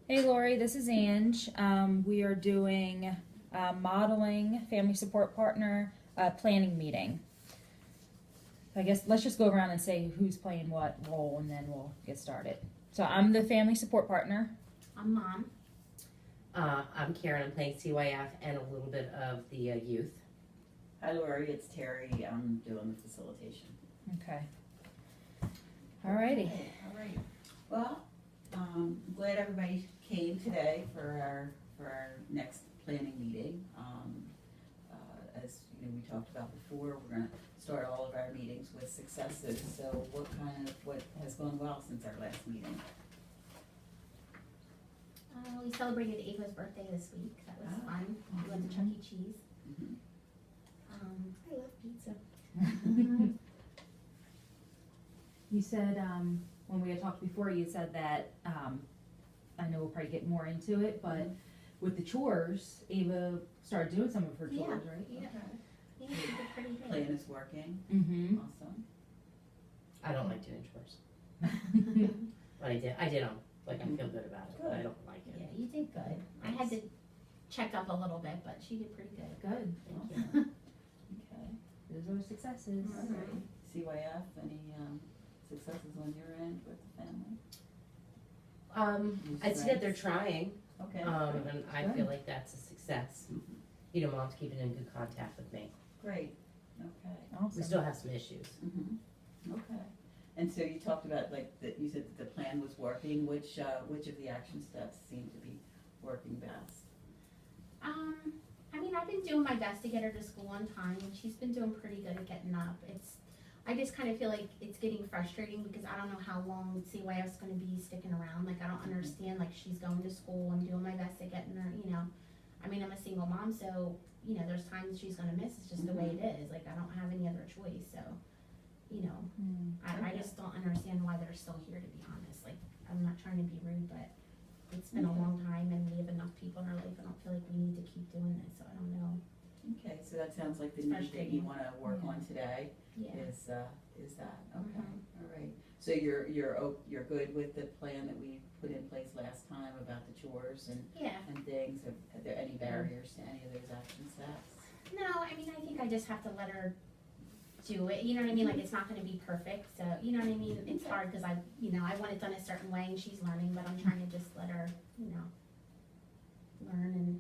Hey Lori, this is Ange. We are doing modeling, family support partner, planning meeting. I guess let's just go around and say who's playing what role and then we'll get started. So I'm the family support partner. I'm Mom. I'm Karen, I'm playing CYF and a little bit of the youth. Hi Lori, it's Terry. I'm doing the facilitation. Okay. Alrighty. All right. Well, I'm glad everybody came today for our next planning meeting. As you know, we talked about before, we're going to start all of our meetings with successes. So, what has gone well since our last meeting? We celebrated Ava's birthday this week. That was fun. We went to Chuck E. Cheese. Mm-hmm. I love pizza. You said when we had talked before, you said that I know we'll probably get more into it, but with the chores, Ava started doing some of her chores, right? Yeah. Okay. Yeah, she did pretty good. Plan is working. Mm-hmm. Awesome. I don't like doing chores, but I did them, like I feel good about it, but I don't like Yeah, it. you did good. I had to check up a little bit, but she did pretty good. Good. Awesome. Okay. Those are successes. All right. CYF, any successes on your end with the family? I see that they're trying, Okay. and I Good. feel like that's a success. You know, Mom's keeping in good contact with me. Great. Okay. Awesome. We still have some issues. Mm-hmm. Okay. And so you talked about like that. You said that the plan was working. Which of the action steps seem to be working best? I mean, I've been doing my best to get her to school on time, and she's been doing pretty good at getting up. I just kind of feel like it's getting frustrating because I don't know how long CYF's going to be sticking around. Like, I don't understand. Like, she's going to school. I'm doing my best at getting her, you know. I mean, I'm a single mom, so, you know, there's times she's going to miss. It's just the way it is. Like, I don't have any other choice. So, you know, I just don't understand why they're still here, to be honest. Like, I'm not trying to be rude, but it's been a long time, and we have enough people in our life. I don't feel like we need to keep doing this, so I don't know. Okay. So that sounds like the It's need that you frustrating. want to work on today Yeah. is that okay? Mhm. All right. So you're good with the plan that we put in place last time about the chores and Yeah. things. Are there any barriers to any of those action steps? No, I mean, I think I just have to let her do it, you know what I mean, like, it's not gonna be perfect, so, you know what I mean, it's hard, cause I want it done a certain way, and she's learning, but I'm trying to just let her, learn, and,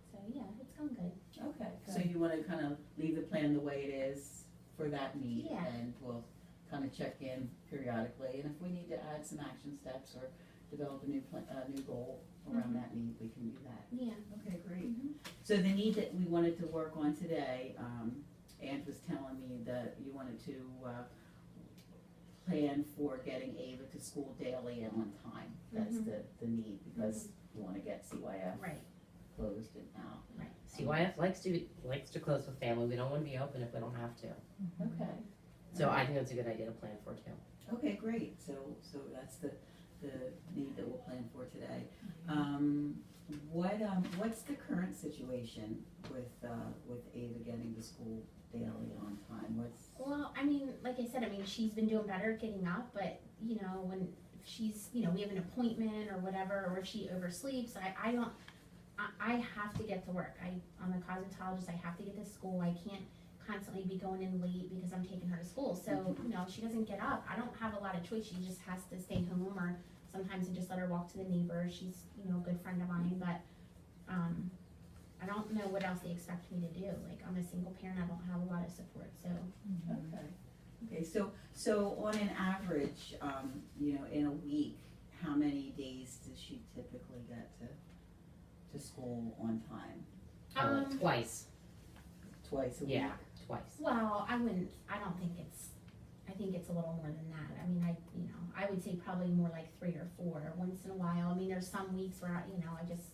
so, yeah, it's going good. Okay. So Good. you want to kind of leave the plan the way it is for that need, Yeah. and we'll kind of check in periodically, and if we need to add some action steps or develop a new new goal around that need, we can do that. Yeah. Okay, great. Mhm. So the need that we wanted to work on today, Ange was telling me that you wanted to plan for getting Ava to school daily and on time. That's Mhm. the need, because we want to get CYF Right, closed and out. right. CYF likes to close with family, we don't wanna be open if we don't have to. Okay. So I think that's a good idea to plan for too. Okay, great. So that's the need that we'll plan for today. What's the current situation with Ava getting to school daily on time? Well, I mean, like I said, I mean, she's been doing better at getting up, but, when she's, we have an appointment or whatever, or if she oversleeps, I have to get to work. I'm a cosmetologist, I have to get to school, I can't constantly be going in late because I'm taking her to school, so, if she doesn't get up, I don't have a lot of choice, she just has to stay home, or sometimes I just let her walk to the neighbor, she's, a good friend of mine, but, I don't know what else they expect me to do, like, I'm a single parent, I don't have a lot of support, so. Okay. So on an average, in a week, how many days does she typically get to school on time? Twice, Twice a week? yeah, twice. Well, I think it's a little more than that. I mean, I would say probably more like 3 or 4 once in a while. I mean, there's some weeks where, it's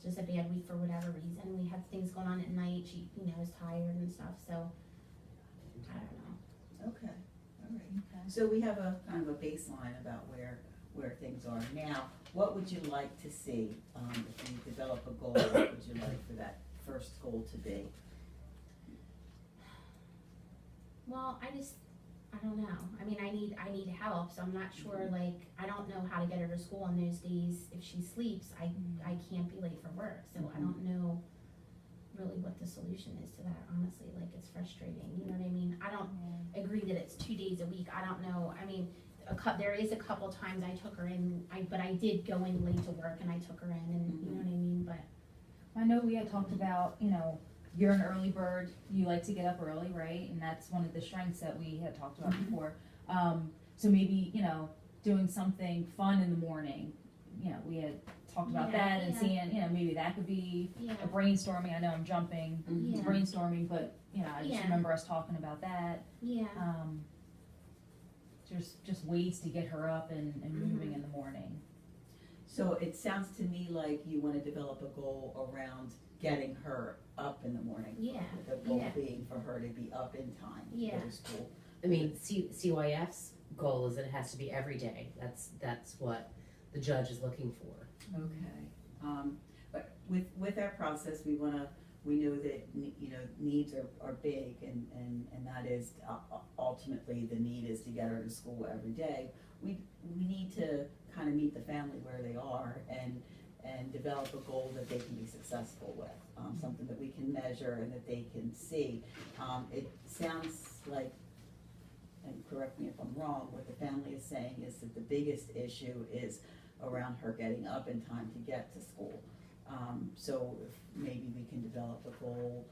just a bad week for whatever reason. We have things going on at night, she, is tired and stuff, so, I don't know. Okay, all right. So we have a kind of a baseline about where things are now. What would you like to see, if you develop a goal, what would you like for that first goal to be? Well, I don't know. I mean, I need help, so I'm not sure, like, I don't know how to get her to school on those days. If she sleeps, I can't be late for work, so I don't know really what the solution is to that, honestly. Like, it's frustrating, you know what I mean? I don't agree that it's 2 days a week. I don't know. I mean, there is a couple times I took her in, but I did go in late to work and I took her in, and you know what I mean, but. I know we had talked about, you know, you're an early bird, you like to get up early, right? And that's one of the strengths that we had talked about before. So maybe, you know, doing something fun in the morning, you know, we had talked about that and seeing, you know, maybe that could be a brainstorming. I know I'm jumping to brainstorming, but, you know, I just remember us talking about that. Yeah. Just ways to get her up and moving in the morning. So it sounds to me like you wanna develop a goal around getting her up in the morning. Yeah, The goal yeah. being for her to be up in time to Yeah. go to school. I mean, CYF's goal is that it has to be every day. That's what the judge is looking for. Okay, but with our process, we know that, you know, needs are big, and that is, ultimately, the need is to get her to school every day. We need to kind of meet the family where they are and develop a goal that they can be successful with, something that we can measure and that they can see. It sounds like, and correct me if I'm wrong, what the family is saying is that the biggest issue is around her getting up in time to get to school. So if maybe we can develop a goal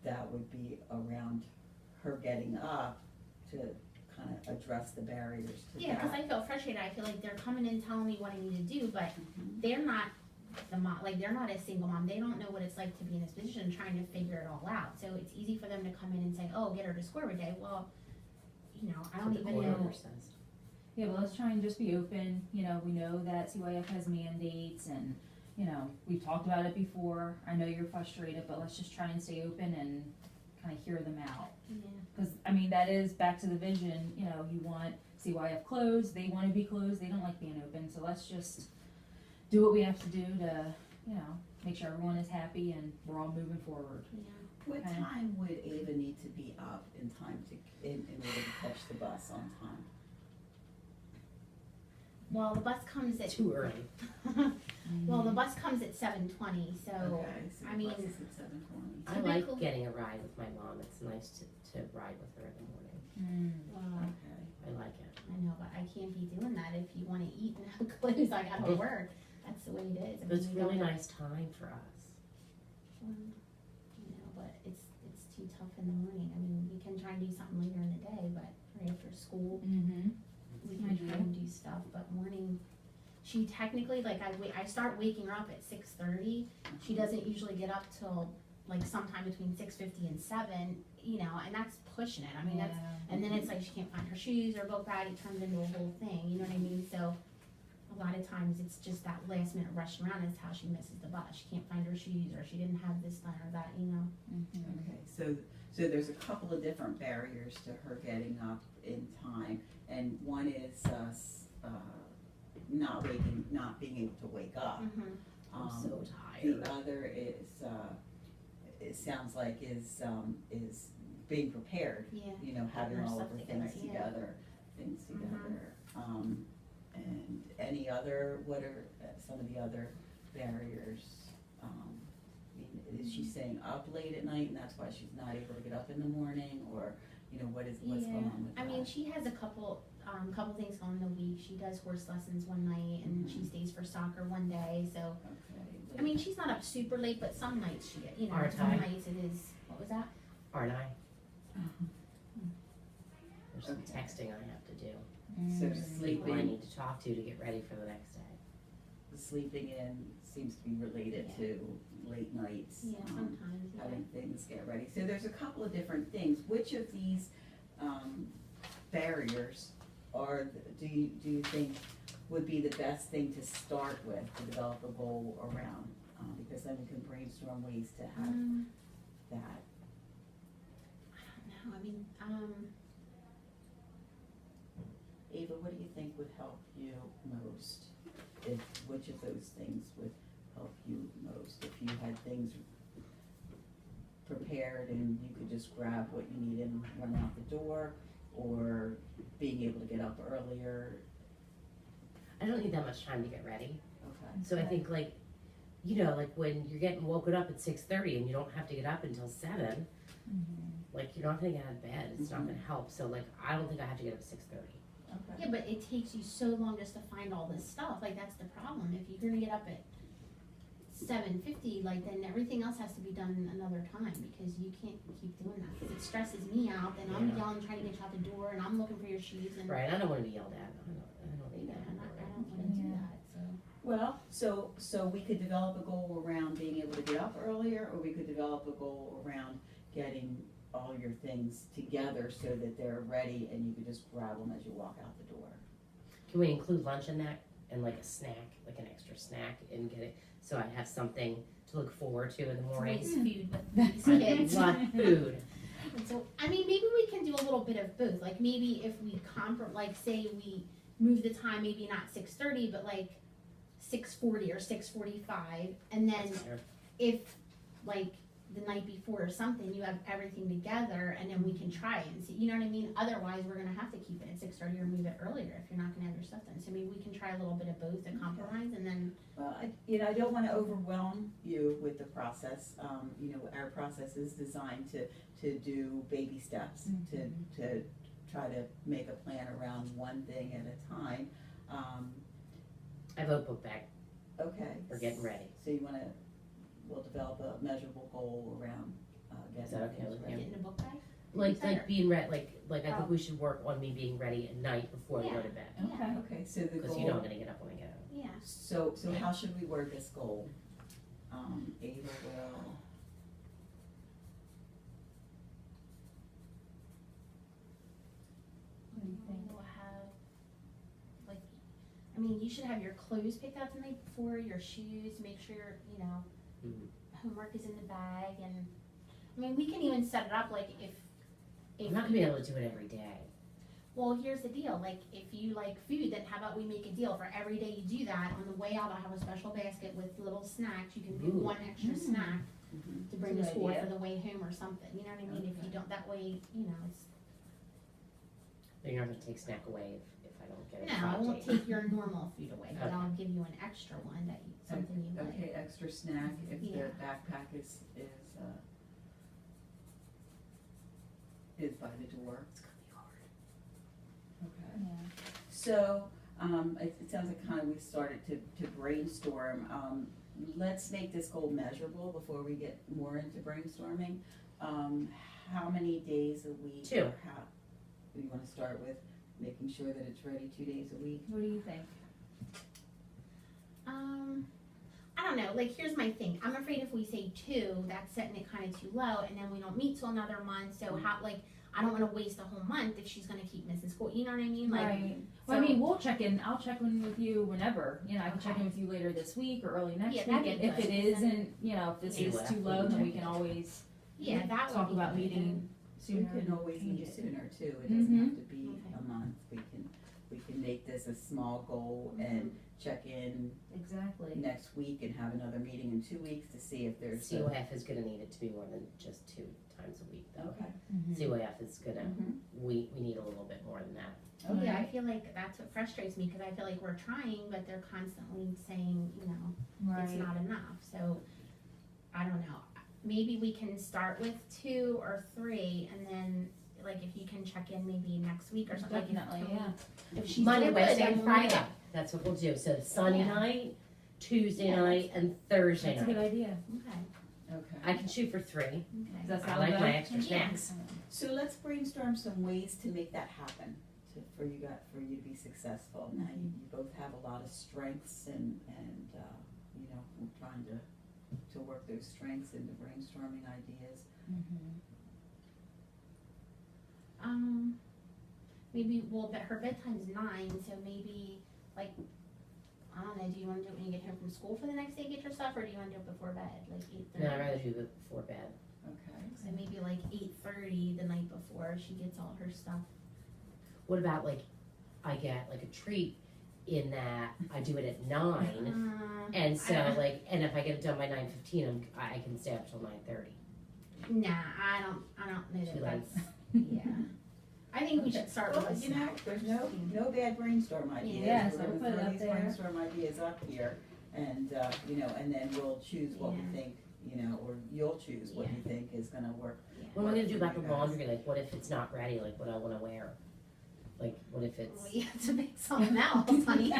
that would be around her getting up to kind of address the barriers to Yeah, because that. I feel frustrated. I feel like they're coming in telling me what I need to do, but they're not the mom, like, they're not a single mom. They don't know what it's like to be in this position, trying to figure it all out. So it's easy for them to come in and say, oh, get her to school every day. Well, you know, I don't That's what even the know. court order says. Yeah, well, let's try and just be open. You know, we know that CYF has mandates and, you know, we've talked about it before. I know you're frustrated, but let's just try and stay open and kind of hear them out. Yeah. Because, I mean, that is back to the vision, you know, you want CYF closed, they want to be closed, they don't like being open. So let's just do what we have to do to, you know, make sure everyone is happy and we're all moving forward. Yeah. What Okay. time would Ava need to be up in time in order to catch the bus on time? Well, the bus comes at Too early. well, the bus comes at 7:20. So Okay, so I the mean- bus is at 7:20. I like Typical- getting a ride with my mom. It's nice to ride with her in the morning. Okay. I like it. I know, but I can't be doing that if you want to eat and have clothes. I gotta work. That's the way it is. I But it's mean, we really don't- nice time for us. You know, but it's too tough in the morning. I mean, we can try and do something later in the day, but right after school, Mm-hmm. we can try and do stuff. But morning, she technically, like, I start waking her up at 6:30. She doesn't usually get up till like sometime between 6:50 and 7. You know, and that's pushing it. I mean, that's. And then it's like she can't find her shoes or book bag. It turns into a whole thing. You know what I mean? So a lot of times it's just that last minute rush around is how she misses the bus. She can't find her shoes, or she didn't have this done or that. You know. Okay, so there's a couple of different barriers to her getting up in time, and one is not being able to wake up. I'm so The tired. other is, it sounds like is being prepared, Yeah. you know, having Getting her all of stuff her things together, together. And any other, what are some of the other barriers? I mean, is she staying up late at night and that's why she's not able to get up in the morning, or, you know, what's going on with that? I mean, she has a couple things going in the week. She does horse lessons one night, and she stays for soccer one day. So, Okay. I mean, she's not up super late, but some nights she, you know, Aren't some I? nights it is. What was that? Aren't I? Uh-huh. There's some Okay. texting I have to do. So People I sleeping, need to talk to get ready for the next day. sleeping in seems to be related to late nights. Yeah, sometimes. Yeah. Having things get ready. So there's a couple of different things. Which of these barriers do you think would be the best thing to start with to develop a goal around? Because then we can brainstorm ways to have that. I don't know. I mean, Ava, what do you think would help you most? Which of those things would help you most? If you had things prepared and you could just grab what you need and run out the door, or being able to get up earlier? I don't need that much time to get ready. Okay. So I think like, you know, like when you're getting woken up at 6:30 and you don't have to get up until 7, like you're not gonna get out of bed. It's not gonna help. So like, I don't think I have to get up at 6:30. Okay. Yeah, but it takes you so long just to find all this stuff, like that's the problem, if you're gonna get up at 7:50, like then everything else has to be done another time, because you can't keep doing that, 'cause it stresses me out, then I'm Yeah. yelling, trying to get you out the door, and I'm looking for your shoes, and Right? I don't want to be yelled at. I don't need yeah, that. and I don't wanna do Yeah. that, so. Well, so we could develop a goal around being able to get up earlier, or we could develop a goal around getting all your things together so that they're ready and you could just grab them as you walk out the door. Can we include lunch in that and like a snack, like an extra snack, and get it so I have something to look forward to in the It's morning? always food with That's these I kids. love food. And so, I mean, maybe we can do a little bit of both. Like maybe if we like say we move the time, maybe not 6:30, but like 6:40 or 6:45, and then That's better. if like the night before or something, you have everything together, and then we can try it and see. You know what I mean? Otherwise, we're gonna have to keep it at 6:30 or move it earlier if you're not gonna have your stuff done. So maybe we can try a little bit of both to compromise, and then Well, I don't want to overwhelm you with the process. Our process is designed to do baby steps, to try to make a plan around one thing at a time. I vote book bag. Okay. We're getting ready. So we'll develop a measurable goal around getting Is that okay things with ready. get in a book bag. Like Better. being ready. Like I Oh. think we should work on me being ready at night before I go to bed. Yeah. Okay, so the Because you know I'm goal, gonna get up when I get up. Yeah. so how should we word this goal? Ava will. What do you think? We'll have, like, I mean, you should have your clothes picked out the night before, your shoes, make sure, Mhm. homework is in the bag, and, I mean, we can even set it up, like, if I'm not gonna be able to do it every day. well, here's the deal, like, if you like food, then how about we make a deal for every day you do that, on the way out, I'll have a special basket with little snacks, you can do Ooh. one extra snack to bring to Good school idea. for the way home or something, you know what I mean, if you Okay. don't, that way, it's, But you're not gonna take snack away if I don't get it. no, I won't take your normal food away, but Okay. I'll give you an extra one that, something you like. Okay, extra snack if the Yeah. backpack is by the door. It's gonna be hard. Okay. Yeah. So, it sounds like kind of we started to brainstorm. Let's make this goal measurable before we get more into brainstorming. How many days a week? 2. Or how, you wanna start with making sure that it's ready 2 days a week? What do you think? I don't know, like, here's my thing, I'm afraid if we say 2, that's setting it kinda too low, and then we don't meet till another month, so how, like, I don't wanna waste a whole month if she's gonna keep missing school, you know what I mean, like. Right. Well, I so- mean, we'll check in. I'll check in with you whenever. I can check in with you later this week or early next Yeah, week. that'd And be if it good. isn't, if this See is what too low, happens. then we can always Yeah, that would talk be about good. meeting We sooner. can always change meet it. sooner too, it doesn't have to be Okay. a month, we can make this a small goal and check in Exactly. next week and have another meeting in 2 weeks to see if there's. COF is gonna need it to be more than just 2 times a week though. Okay. Mhm. COF is gonna, Mhm. we need a little bit more than that. Okay. Yeah, I feel like that's what frustrates me, cause I feel like we're trying, but they're constantly saying, it's Right. not enough, so, I don't know. Maybe we can start with 2 or 3, and then, like, if you can check in maybe next week or something. like, if- Definitely, yeah. If she's Monday, doing good, Wednesday, then and we'll move Friday. it. That's what we'll do. So Sunday Yeah. night, Tuesday Yeah, night, and Thursday That's a good night. idea. Okay, Okay. I can shoot for 3. okay. Does that I sound like good? my extra Yeah. snacks. So let's brainstorm some ways to make that happen, for you to be successful. Now, you both have a lot of strengths and we're trying to work those strengths into brainstorming ideas. Maybe, but her bedtime's 9, so maybe, like, I don't know, do you wanna do it when you get home from school for the next day, get your stuff, or do you wanna do it before bed, like 8:30? No, I'd rather do it before bed. Okay. So maybe like 8:30 the night before, she gets all her stuff. What about like, I get like a treat in that I do it at 9, and so I don't- like, and if I get it done by 9:15, I can stay up till 9:30. Nah, I don't know Too that late. that's, yeah. I think we should start with Well, a you know, snack. there's no bad brainstorm ideas. Yeah, so We're we'll gonna put it throw up these there. brainstorm ideas up here, and, you know, and then we'll choose what we Yeah. think, you know, or you'll choose what you think is gonna work. What am I gonna do about the for you guys. laundry? Like, what if it's not ready? Like, what I wanna wear? Like, what if it's? Well, you have to make something else, honey.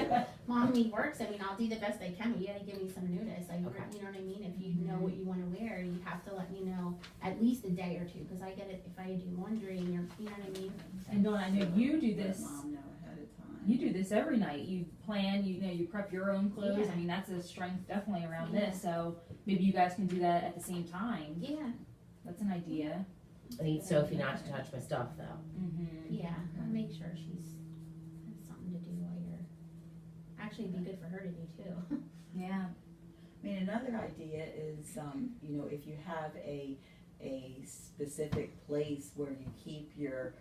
Mommy works, I mean, I'll do the best I can, but you gotta give me some notice, like, Okay. you know what I mean? If you know what you wanna wear, you have to let me know at least a day or two, cause I get it, if I do laundry and you're, you know what I mean? And Dawn, I know you do Let this. Mom know ahead of time. You do this every night. You plan, you know, you prep your own clothes. Yeah. I mean, that's a strength definitely around Yeah. this. So maybe you guys can do that at the same time. Yeah, That's an idea. I need Sophie not to touch my stuff though. Mm-hmm. yeah, I'll make sure she's, has something to do while you're, actually it'd be good for her to do too. Yeah. I mean, another idea is, you know, if you have a specific place where you keep your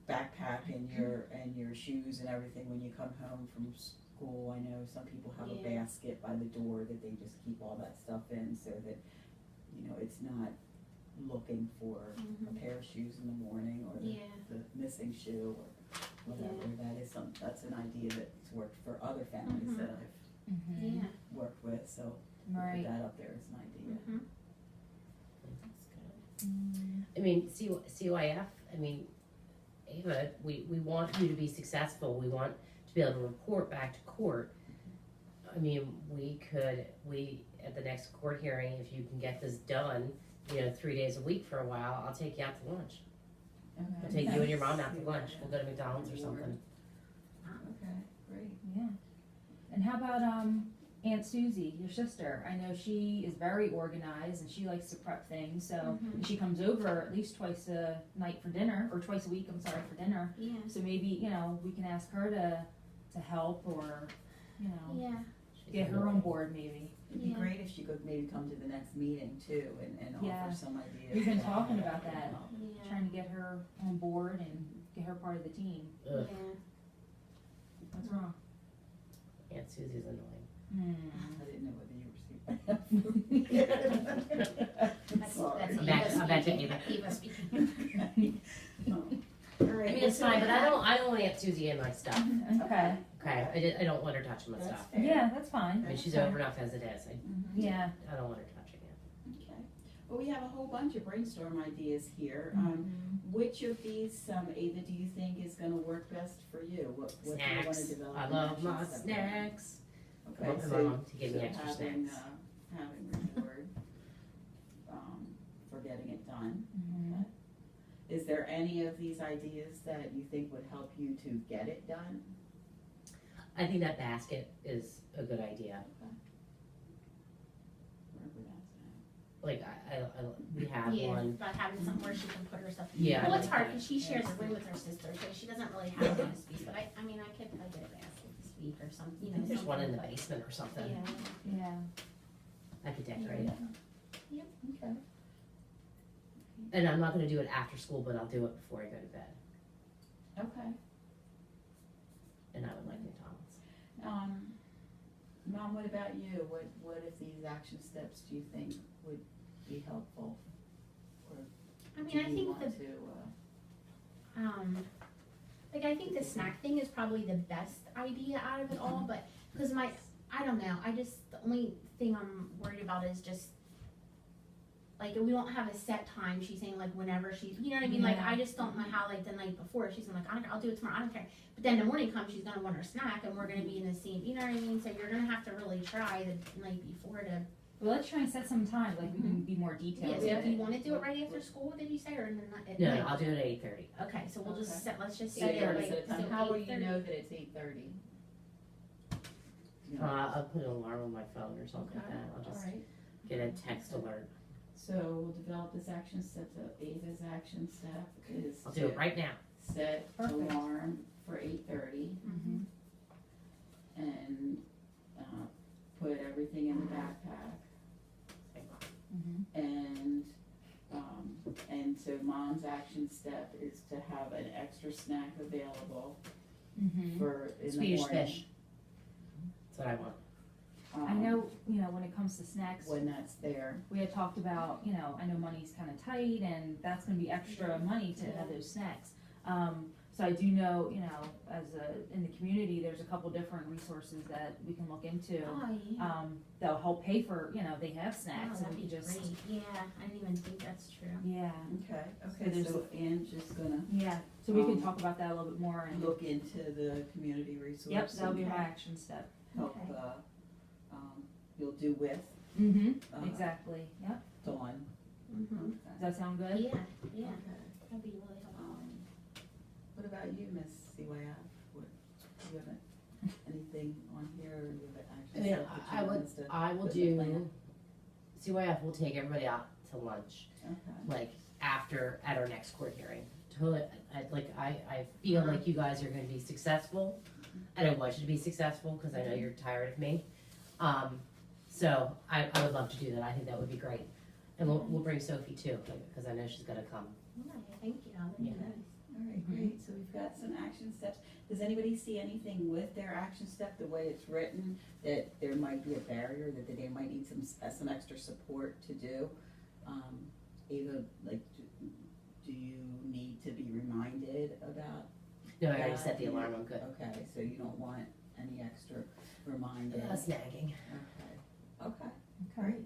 backpack and your shoes and everything when you come home from school. I know some people have a Yeah. basket by the door that they just keep all that stuff in so that, you know, it's not looking for a pair of shoes in the morning or Yeah. the missing shoe or whatever. That is that's an idea that's worked for other families that I've Mm-hmm. Yeah. worked with, so we'll Right. put that up there as an idea. Mhm. That's good. Mm-hmm. I mean, CYF, I mean, Ava, we want you to be successful. We want to be able to report back to court. I mean, at the next court hearing, if you can get this done, you know, 3 days a week for a while, I'll take you out to lunch. I'll take you and your mom out to lunch. We'll go to McDonald's or something. Okay, great. Yeah. And how about Aunt Susie, your sister? I know she is very organized and she likes to prep things. So and she comes over at least twice a night for dinner, or twice a week. I'm sorry, for dinner. Yeah, So maybe we can ask her to help, or yeah, get her on board maybe. It'd be Yeah. great if she could maybe come to the next meeting too and Yeah. offer some ideas. We've been talking about that. yeah, Trying to get her on board and get her part of the team. Ugh, yeah. What's wrong? Aunt Susie's annoying. I didn't know whether you were speaking. That's Sorry. I'm back to Ava. Eva speaking. All right. I mean, it's fine, but I don't want Aunt Susie in my stuff. Okay. Okay, I don't want her touching my That's stuff. fair. Yeah, that's fine. I mean, she's Okay. over enough as it is. Yeah. I don't want her touching it. Okay. Well, we have a whole bunch of brainstorm ideas here. Mm-hmm. Which of these, Ava, do you think is gonna work best for you? What do you wanna Snacks. develop? I an love action my step around? snacks. I Okay, want my so, mom to give me so extra having, snacks. having reward, for getting it done. Mhm. Is there any of these ideas that you think would help you to get it done? I think that basket is a good idea. Wherever that's at. Like, we have Yeah, one. about having somewhere she can put her stuff. Yeah. Well, it's hard because she shares a room with her sister, so she doesn't really have a space, but I mean, I could get a basket this week or something, I you know. think there's one in the something, basement or but- something. Yeah, Yeah. I could decorate it. Okay. And I'm not gonna do it after school, but I'll do it before I go to bed. Okay. And I would like McDonald's. Mom, what about you? What if these action steps do you think would be helpful? Or I do mean, I you think want the to, like, I think the snack thing is probably the best idea out of it all, but, cause I don't know, the only thing I'm worried about is just, like, we won't have a set time, she's saying, like, whenever she's, you know what I mean, like, Yeah. I just don't know how, like, the night before, she's gonna, like, I'll do it tomorrow, I don't care, but then the morning comes, she's gonna want her snack, and we're gonna be in the same, you know what I mean, so you're gonna have to really try the night before to, Well, let's try and set some time, like we can be more yeah, detailed. so with do you it. wanna do it right after school, did you say, or in the night? at No, night? I'll do it at 8:30. Okay, so we'll just Okay. set, let's just so set it you're like, at a time. so How will you 8:30. know that it's 8:30? I'll put an alarm on my phone or something like Okay, that. I'll all just right. get a text alert. So we'll develop this action step, so Ava's action step is I'll do it to right now. set Perfect. alarm for 8:30 Mhm. and, put everything in the backpack. Mhm. And so mom's action step is to have an extra snack available Mhm. for in the Swedish morning. fish. That's what I want. I know, when it comes to snacks, When that's there. we had talked about, I know money's kind of tight and that's going to be extra money to have those snacks. So I do know, you know, in the community, there's a couple different resources that we can look into. Oh, yeah. They'll help pay for, you know, they have Oh, snacks and that'd we be can just, great. Yeah, I didn't even think that's true. yeah, Okay, there's- so Anne's just gonna yeah. So we can talk about that a little bit more and, look into the community resource. yep, that'll be and my action step. Help, Okay. you'll do with Mm-hmm, exactly, yep. Dawn. Mm-hmm. Does that sound good? Yeah, yeah, Okay. that'd be really helpful. What about you, Miss CYF? What, do you have anything on here, or you have I action mean, steps that I you want would, us to? I will put in the plan? do, CYF will take everybody out to lunch, Okay, like, at our next court hearing. Totally, I feel like you guys are gonna be successful, and I want you to be successful, cause I know you're tired of me. So I would love to do that, I think that would be great. And we'll bring Sophie too, cause I know she's gonna come. Yeah, thank you, that'd be Yeah. nice. all right, Mhm. great, so we've got some action steps. Does anybody see anything with their action step, the way it's written, that there might be a barrier, that they might need some extra support to do? Ava, like, do you need to be reminded about? No, I already that? set the alarm, I'm good. Okay, so you don't want any extra reminder? Snagging. Okay, great.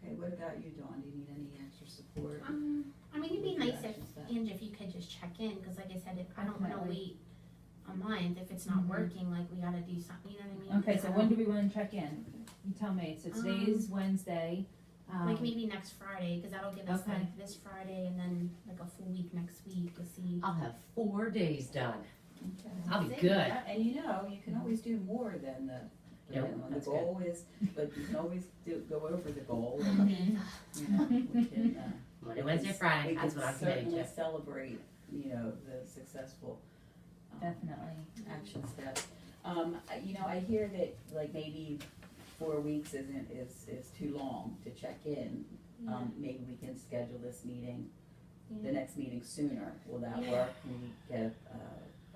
Okay, what about you, Dawn? Do you need any extra support? I mean, it'd be with the nice if, action step? Ange, if you could just check in, cause like I said, if I don't wanna Definitely. wait a month, if it's not Mhm. working, like, we gotta do something, you know what I mean? Okay, 'Cause so I when do don't- we wanna check in? You tell me, so today's Wednesday. Like maybe next Friday, cause that'll give us Okay. like this Friday and then like a full week next week to see. I'll have 4 days done, Okay. I'll be That's it. good. Yeah, and you know, you can always do more than the Yep, minimum. The that's goal is, but you can always go over the goal. Mm-hmm. And, you know, we can, Monday, Wednesday, Friday, that's what I'm committing We to. can certainly celebrate, you know, the successful, Definitely. action steps. You know, I hear that like maybe 4 weeks is too long to check in. Yeah, Maybe we can schedule this meeting, the yeah. next meeting sooner. Will that Yeah. work? Can we get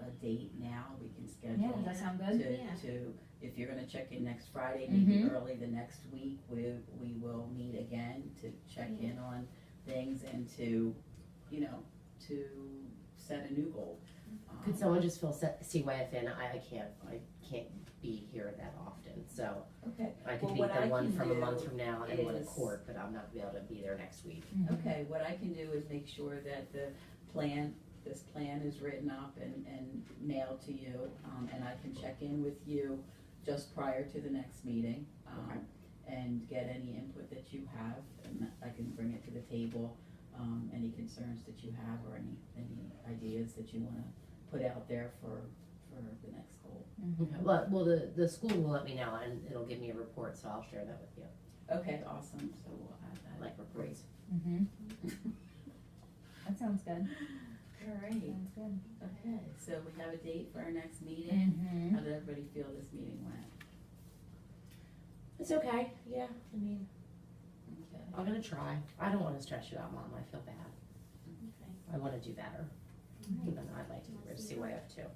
a date now? We can schedule. Yeah, does that sound good? Yeah. To, if you're gonna check in next Friday, maybe Mhm. early the next week, we will meet again to check Yeah. in on things and to, you know, to set a new goal. Could someone just fill CYF in? I can't be here that often, so Okay, I could Well, be what the I one can from a month do from now and one in is- court, but I'm not gonna be able to be there next week. Mhm. okay, what I can do is make sure that this plan is written up and mailed to you, and I can check in with you just prior to the next meeting. Okay. And get any input that you have, and I can bring it to the table, any concerns that you have or any ideas that you wanna put out there for the next goal. Okay, well, the school will let me know and it'll give me a report, so I'll share that with you. Okay, awesome, so we'll add I that. like reports. Mhm. That sounds good. All right, Sounds good. okay, so we have a date for our next meeting. Mm-hmm. How did everybody feel this meeting went? It's okay, yeah, I mean, Okay. I'm gonna try. I don't wanna stress you out, Mom, I feel bad. Okay. I wanna do better, even though I'd like to get rid of CYF too.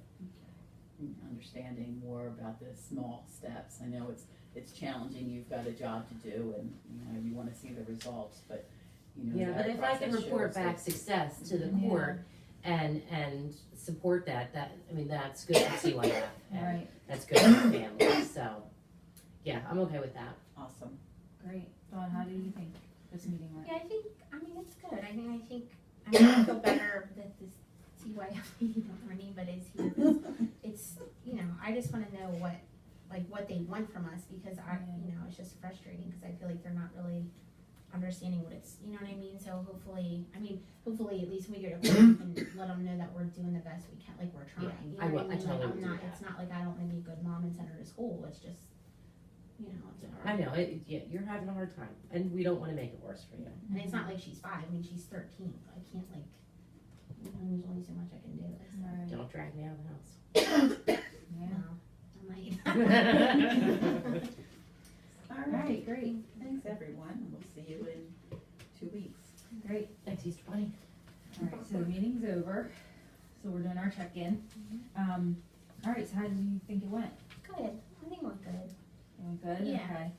Understanding more about the small steps. I know it's challenging, you've got a job to do and, you know, you wanna see the results, but, you know. Yeah, but that if I can process report shows back that- success to the Yeah. court and support that, I mean, that's good for CYF. and Right, That's good for the family, so, yeah, I'm okay with that. Awesome. great. Dawn, how do you think this meeting went? Yeah, I mean, it's good. I feel better that this CYF, you know what I mean, but it's here. 'Cause it's, you know, I just wanna know what they want from us, because you know, it's just frustrating, cause I feel like they're not really understanding what it's, you know what I mean? So hopefully at least when we get a call, we can let them know that we're doing the best we can, like we're trying, Yeah, you I know will- what I I mean? totally Like, will do that. it's not like I don't wanna be a good mom and send her to school, it's just, you know, it's I hard. know, yeah, you're having a hard time, and we don't wanna make it worse for you. And it's not like she's 5, I mean, she's 13, I can't like, you know, there's only so much I can do, so, Right. Don't drag me out of the Yeah. no, I might. house. All All right, right, great, thanks everyone, we'll see you in 2 weeks. great. Thanks, Easter Bunny. All right, so the meeting's over, so we're doing our check-in. Mm-hmm. All right, so how do you think it went? Good, I think it went good. It went good? Yeah. Okay.